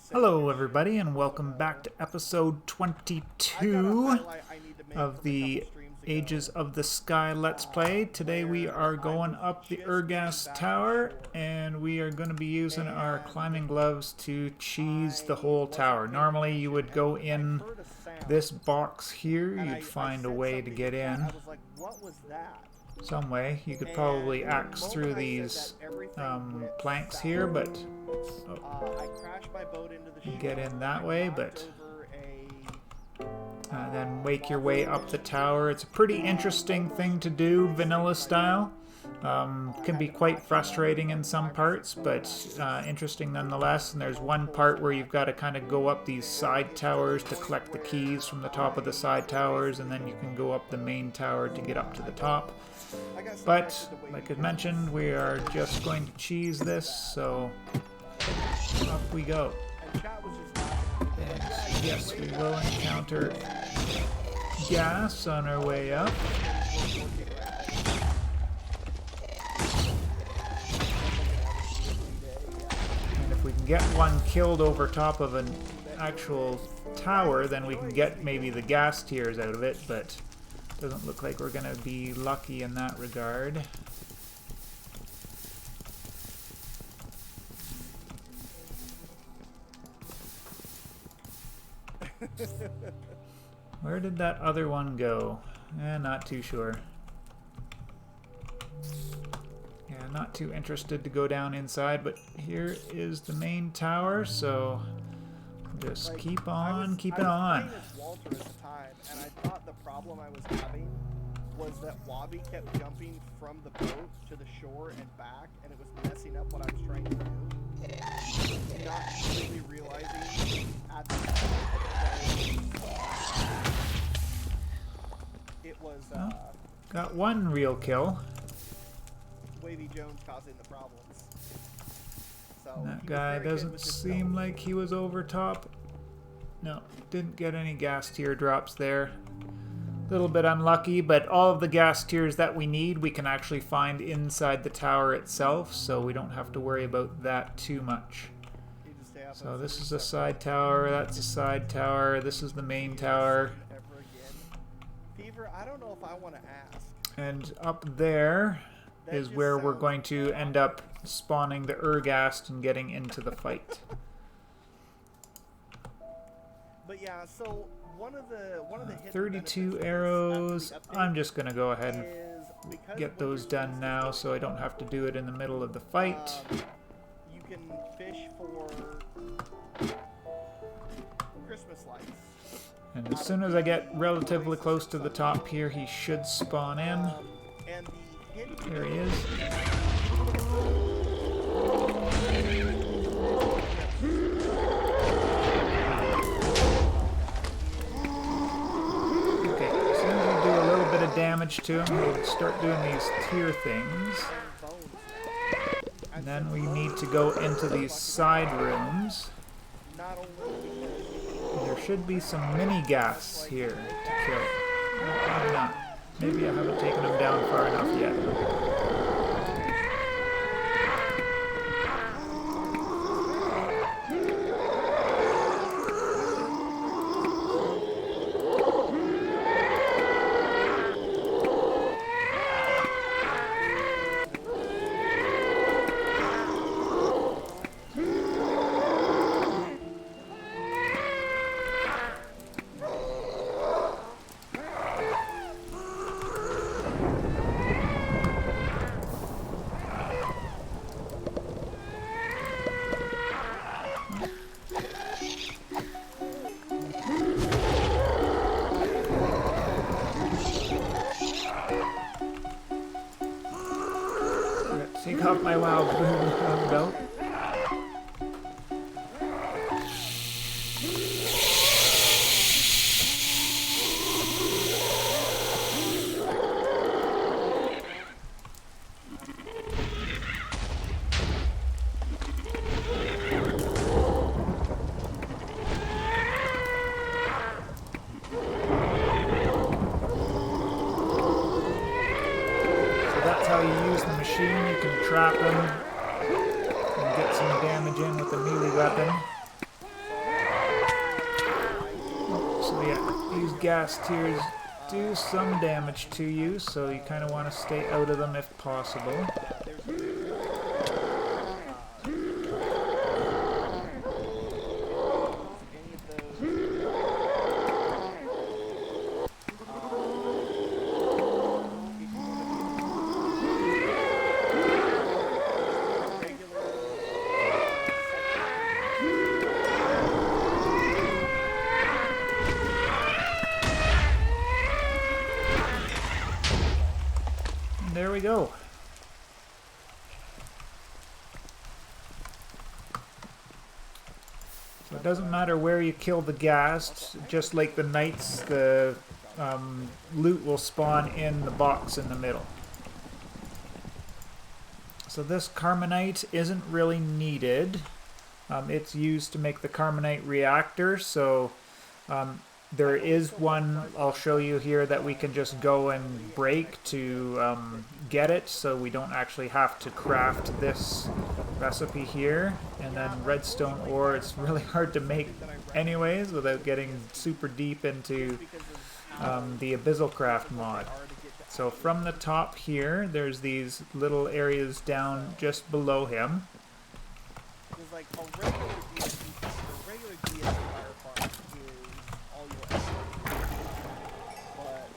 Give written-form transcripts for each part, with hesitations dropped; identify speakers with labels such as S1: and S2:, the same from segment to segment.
S1: Hello everybody and welcome back to episode 22 of the Ages of the Sky Let's Play. Today we are going up the Urghast Tower and we are going to be using our climbing gloves to cheese the whole tower. Normally you would go in this box here, you'd find a way to get in. Some way. You could probably axe through these planks here, but get in that way, but then wake your way up the tower. It's a pretty interesting thing to do, vanilla style. Can be quite frustrating in some parts, but interesting nonetheless. And there's one part where you've got to kind of go up these side towers to collect the keys from the top of the side towers, and then you can go up the main tower to get up to the top. But, like I mentioned, we are just going to cheese this, so up we go. And yes, we will encounter gas on our way up. And if we can get one killed over top of an actual tower, then we can get maybe the gas tiers out of it, but doesn't look like we're going to be lucky in that regard. Where did that other one go? Not too sure. Yeah, not too interested to go down inside, but here is the main tower, so just keep on keeping on.
S2: And I thought the problem I was having was that Wabi kept jumping from the boat to the shore and back, and it was messing up what I was trying to do. Not really realizing at the time it was
S1: got one real kill.
S2: Wavy Jones causing the problems. So
S1: That guy doesn't seem like he was over top. No, didn't get any gas tier drops there. A little bit unlucky, but all of the gas tiers that we need we can actually find inside the tower itself, so we don't have to worry about that too much. So this is a side tower, that's a side tower, this is the main tower.
S2: Fever, I don't know if I want to ask.
S1: And up there is where we're going to end up spawning the Urghast and getting into the fight.
S2: But yeah, so one of the
S1: 32 arrows. I'm just gonna go ahead and get those done now, so I don't have to do it in the middle of the fight.
S2: You can fish for Christmas lights.
S1: And as soon as I get relatively close to the top here, he should spawn in. There he is. Damage to him, we'll start doing these tier things, and then we need to go into these side rooms. There should be some mini gas here to kill. Maybe not. Maybe I haven't taken them down far enough yet. Take off my wild boom belt. how you use the machine. You can trap them and get some damage in with the melee weapon. gas tiers do some damage to you, so you kind of want to stay out of them if possible. There we go. So it doesn't matter where you kill the ghast, just like the knights, the loot will spawn in the box in the middle. So this Carmonite isn't really needed. It's used to make the Carmonite reactor, so there is one I'll show you here that we can just go and break to get it, so we don't actually have to craft this recipe here. And then redstone ore, it's really hard to make anyways without getting super deep into the Abyssal Craft mod. So from the top here, there's these little areas down just below him.
S2: Because like a regular DS fire farm is all your SMG, but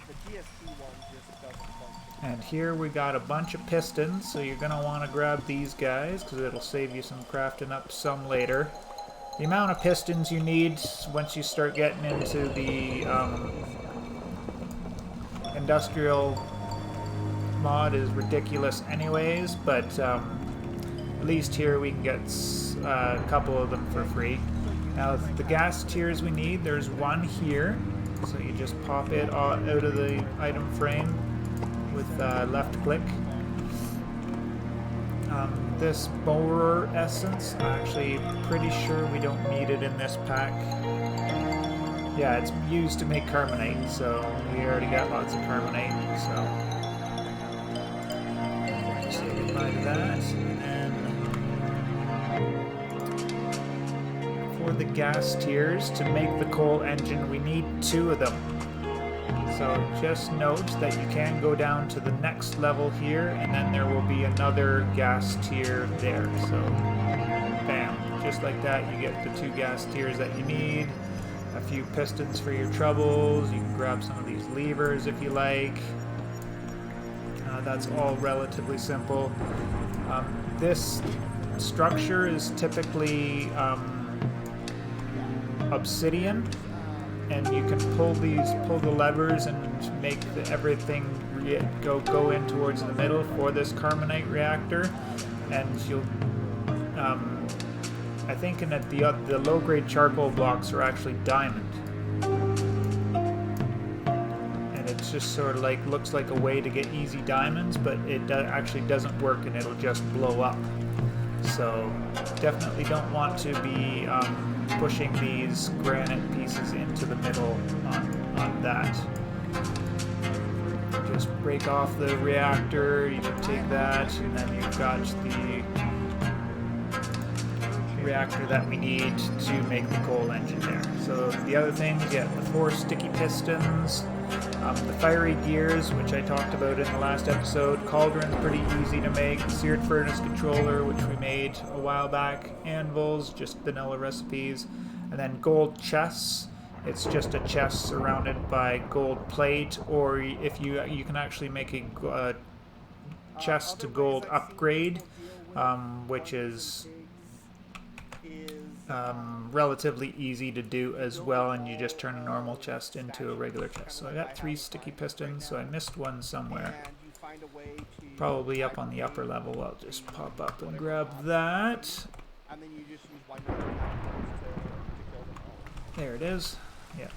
S2: the DST one just doesn't function.
S1: And here we got a bunch of pistons, so you're going to want to grab these guys because it'll save you some crafting up some later. The amount of pistons you need once you start getting into the industrial mod is ridiculous anyways, but at least here we can get a couple of them for free. Now the gas tiers we need, there's one here, so you just pop it out of the item frame with left click. This borer essence, I'm actually pretty sure we don't need it in this pack. Yeah, it's used to make carbonate, so we already got lots of carbonate, so say goodbye to that. And then for the gas tiers, to make the coal engine, we need 2 of them. So just note that you can go down to the next level here, and then there will be another gas tier there. So, bam, just like that, you get the 2 gas tiers that you need. A few pistons for your troubles. You can grab some of these levers if you like. That's all relatively simple. This structure is typically obsidian, and you can pull the levers and make everything go in towards the middle for this carbonite reactor. And you'll I think the low-grade charcoal blocks are actually diamond, and it's just sort of like looks like a way to get easy diamonds, but it actually doesn't work, and it'll just blow up. So definitely don't want to be pushing these granite pieces into the middle on that. Just break off the reactor. You can take that, and then you've got the reactor that we need to make the coal engine there. So the other things, yeah, the 4 sticky pistons, the fiery gears, which I talked about in the last episode. Cauldron's pretty easy to make. Seared furnace controller, which we made a while back. Anvils, just vanilla recipes. And then gold chests. It's just a chest surrounded by gold plate, or if you can actually make a chest to gold upgrade, which is relatively easy to do as well, and you just turn a normal chest into a regular chest. So I got 3 sticky pistons, so I missed one somewhere. Probably up on the upper level. I'll just pop up and grab that. There it is. Yeah,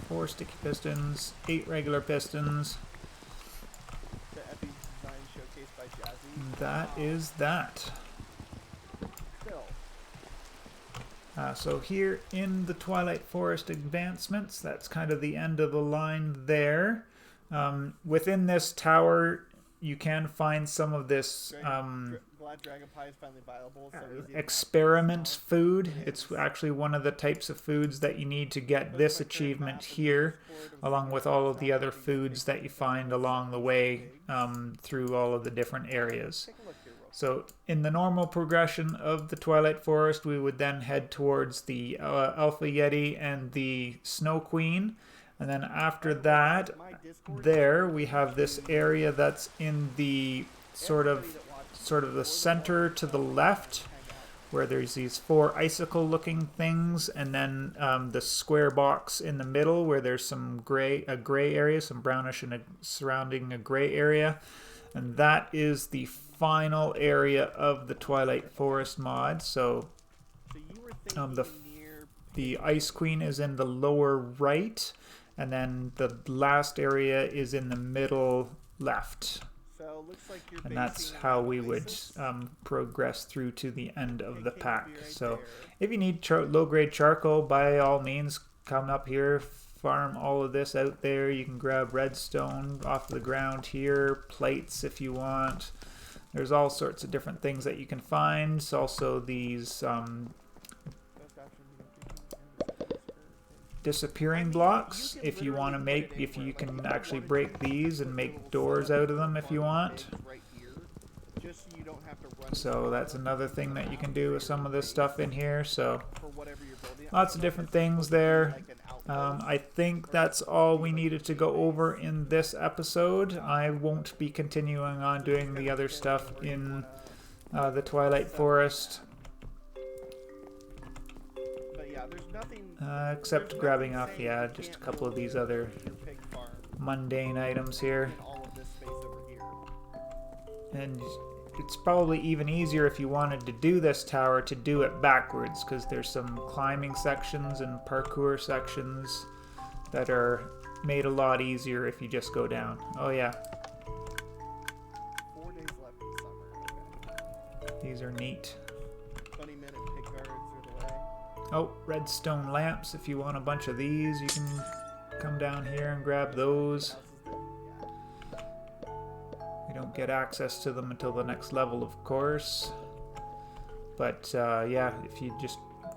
S1: 4 sticky pistons, 8 regular pistons. That is that. So here in the Twilight Forest advancements, that's kind of the end of the line there. Within this tower, you can find some of this
S2: glad Dragon Pie is finally viable. So easy to
S1: Experiment food. It's actually one of the types of foods that you need to get this achievement here, along with all of the other foods that you find along the way through all of the different areas.
S2: Take a look here, real
S1: So in the normal progression of the Twilight Forest, we would then head towards the Alpha Yeti and the Snow Queen. And then after that, there we have this area that's in the sort of the center to the left, where there's these 4 icicle looking things, and then the square box in the middle where there's some gray area, some brownish and surrounding a gray area. And that is the final area of the Twilight Forest mod. So
S2: you were thinking near
S1: the Ice Queen is in the lower right, and then the last area is in the middle left.
S2: So it looks like you're
S1: And that's
S2: basing
S1: how
S2: on
S1: we would
S2: Oasis.
S1: progress through to the end of the
S2: Okay,
S1: pack.
S2: be right
S1: So
S2: there.
S1: if you need low-grade charcoal, by all means, come up here, farm all of this out there. You can grab redstone off the ground here, plates if you want. There's all sorts of different things that you can find. Also these disappearing blocks, if you want to make, if you can actually break these and make doors out of them if you want.
S2: Right here, just so you don't have to run
S1: So that's another thing that you can do with some of this stuff in here. So
S2: for whatever you're building.
S1: lots of different things there.
S2: Like an outpost.
S1: I think that's all we needed to go over in this episode. I won't be continuing on doing the other stuff in the Twilight Forest,
S2: But yeah, there's nothing.
S1: except grabbing off, yeah, just a couple of these other
S2: Your pig farm
S1: mundane items here.
S2: in all of this space over here.
S1: And it's probably even easier if you wanted to do this tower to do it backwards, because there's some climbing sections and parkour sections that are made a lot easier if you just go down. Oh yeah,
S2: 4 days left in summer. Okay.
S1: these are neat.
S2: 20-minute pig guards are the way.
S1: Oh, redstone lamps. If you want a bunch of these, you can come down here and grab those.
S2: House is there. Yeah.
S1: We don't get access to them until the next level, of course. But yeah,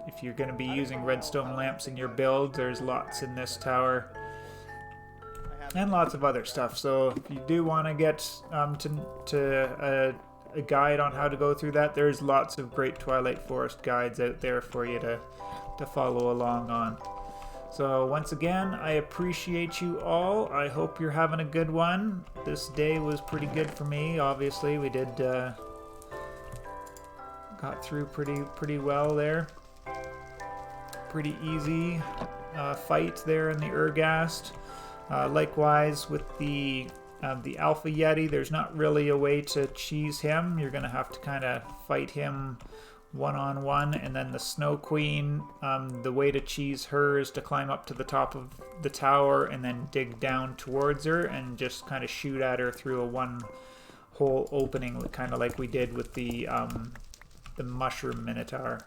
S1: if you're going to be using redstone lamps in your build, there's lots in this tower.
S2: I have
S1: And lots of other stuff. So if you do want to get to a guide on how to go through that, there's lots of great Twilight Forest guides out there for you to follow along on. So once again, I appreciate you all. I hope you're having a good one. This day was pretty good for me. Obviously, we did got through pretty well there. Pretty easy fight there in the Urghast. Likewise with the Alpha Yeti, there's not really a way to cheese him. You're gonna have to kind of fight him one-on-one. And then the Snow Queen, the way to cheese her is to climb up to the top of the tower and then dig down towards her and just kind of shoot at her through a one-hole opening, kind of like we did with the Mushroom Minotaur.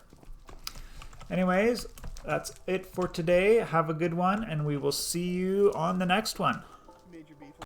S1: Anyways, that's it for today. Have a good one, and we will see you on the next one.